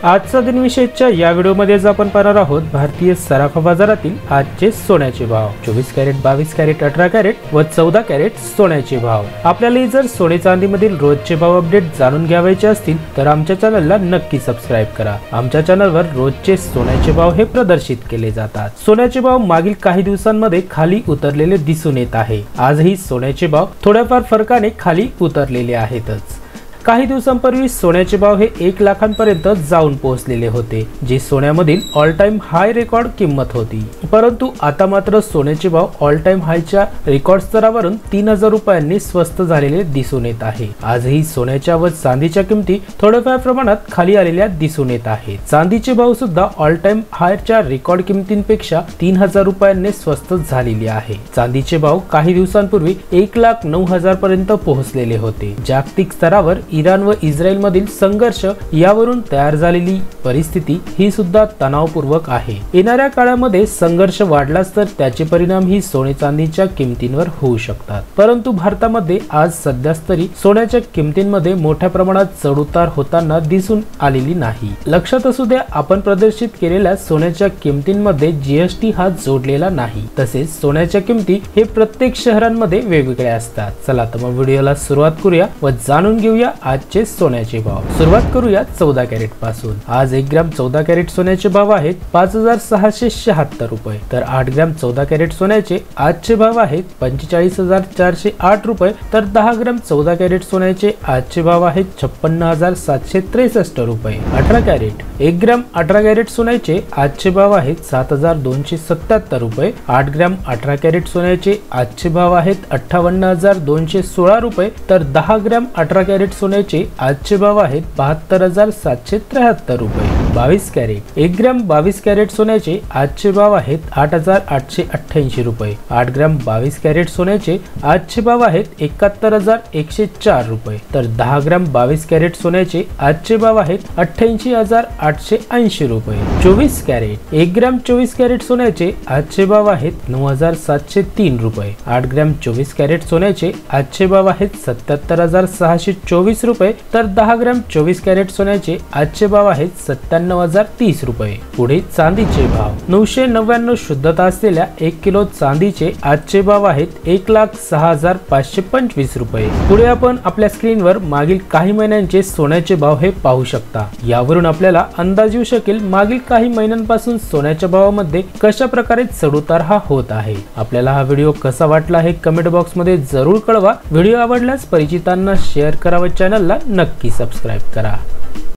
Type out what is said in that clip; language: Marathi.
आजचा दिनविशेषच्या या व्हिडिओमध्ये आपण पाहणार आहोत भारतीय सराफा बाजारातील आजचे सोन्याचे भाव। 24 कॅरेट, 22 कॅरेट, 18 कॅरेट व 14 कॅरेट सोन्याचे भाव। आपल्याला जर सोने चांदी मधील रोजचे भाव अपडेट जाणून घ्यायचे असतील तर आमच्या चॅनलला नक्की सबस्क्राइब करा। आमच्या चॅनलवर रोजचे सोन्याचे भाव हे प्रदर्शित केले जातात। सोन्याचे भाव मागील काही दिवसांमध्ये खाली उतरलेले दिसून येत आहे। आजही सोन्याचे भाव थोड्याफार फरकाने खाली उतरलेले आहेतच। काही दिवसांपूर्वी सोन्याचे भाव हे 1 लाखांपर्यंत जाऊन पोहोचलेले होते, जी सोन्यामधील ऑल टाइम हाय रेकॉर्ड किंमत होती। परंतु आता मात्र सोन्याचे भाव ऑल टाइम हायच्या रेकॉर्ड स्तरावरून 3000 रुपयांनी स्वस्त झालेले दिसून येत आहे। आजही सोन्याच्या व चांदीच्या किमती थोड्याफार प्रमाणात खाली आलेल्या दिसून येत आहेत। चांदीचे भाव सुद्धा ऑल टाइम हायच्या रेकॉर्ड किमतींपेक्षा 3000 रुपयांनी स्वस्त झालेले आहे। चांदीचे भाव काही दिवसांपूर्वी 1,09,000 पर्यंत पोहोचलेले होते। जागतिक स्तरावर इराण व इस्रायल मधील संघर्ष यावरून तयार झालेली परिस्थिती ही सुद्धा तणावपूर्वक आहे। येणाऱ्या काळामध्ये संघर्ष वाढलाच तर त्याचे परिणाम ही सोने चांदीच्या किमतींवर होऊ शकतात। परंतु भारतामध्ये आज सध्याच तरी सोन्याच्या किमतींमध्ये मोठ्या प्रमाणात चढउतार होताना दिसून आलेली नाही। लक्षात असू द्या, आपण प्रदर्शित केलेल्या सोन्याच्या किमतींमध्ये जीएसटी हा जोडलेला नाही। तसेच सोन्याच्या किमती हे प्रत्येक शहरांमध्ये वेगवेगळ्या असतात। चला तर मग व्हिडिओला सुरुवात करूया व जाणून घेऊया आजचे सोन्याचे भाव। सुरुवात करूया 14 कॅरेट पासून। आज 1 ग्रॅम 14 कॅरेट सोन्याचे भाव आहेत 5676 रुपये, तर 8 ग्रॅम 14 कॅरेट सोन्याचे आजचे भाव आहेत 45408 रुपये, तर 10 ग्रॅम 14 कॅरेट सोन्याचे आजचे भाव आहेत 56763 रुपये। 18 कॅरेट 1 ग्रॅम 18 कॅरेट सोन्याचे आजचे भाव आहेत 7277 रुपये। 8 ग्रॅम 18 कॅरेट सोन्याचे आजचे भाव आहेत 58216 रुपये, तर 10 ग्रॅम 18 कॅरेट सोन्याचे आजचे भाव आहेत 72773 रुपये। 22 कॅरेट 1 ग्रॅम 22 कॅरेट सोन्याचे आजचे भाव आहेत 8888 रुपये। 8 ग्रॅम 22 कॅरेट सोन्याचे आजचे भाव आहेत 71104 रुपये, तर 10 ग्रॅम 22 कॅरेट सोन्याचे आजचे भाव आहेत 88880 रुपये। 24 कॅरेट 1 ग्रॅम 24 कॅरेट सोन्याचे आजचे भाव आहेत 9703 रुपये। 8 ग्रॅम 24 कॅरेट सोन्याचे आजचे भाव आहेत 77624 रुपये, तर 10 ग्रॅम 24 कॅरेट सोन्याचे आजचे भाव आहेत 97030 रुपये। पुढे चांदीचे भाव। 999 शुद्धता असलेल्या 1 किलो चांदीचे आजचे भाव आहेत 1,06,525 रुपये। पुढे आपण आपल्या स्क्रीनवर मागील काही महिन्यांचे सोन्याचे भाव हे पाहू शकता। यावरून आपल्याला अंदाज येऊ शकेल मागील काही महिन्यांपासून सोन्याच्या भावामध्ये कशा प्रकारे चढउतार हा होत आहे। आपल्याला हा व्हिडिओ कसा वाटला हे कमेंट बॉक्स मध्ये जरूर कळवा। व्हिडिओ आवडल्यास परिचितांना शेअर करा व चॅनलला नक्की सबस्क्राइब करा।